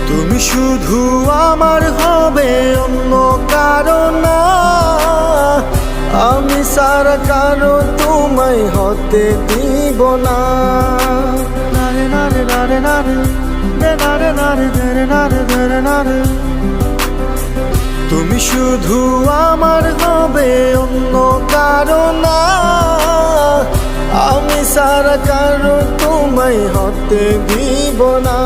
তুমি শুধু আমার হবে, অন্য কারো না। আমি সারা কারো তোমায় হতে দিব না। তুমি শুধু আমার হবে, অন্য কারো না। আমি সারা কারো তোমায় হতে দিব না।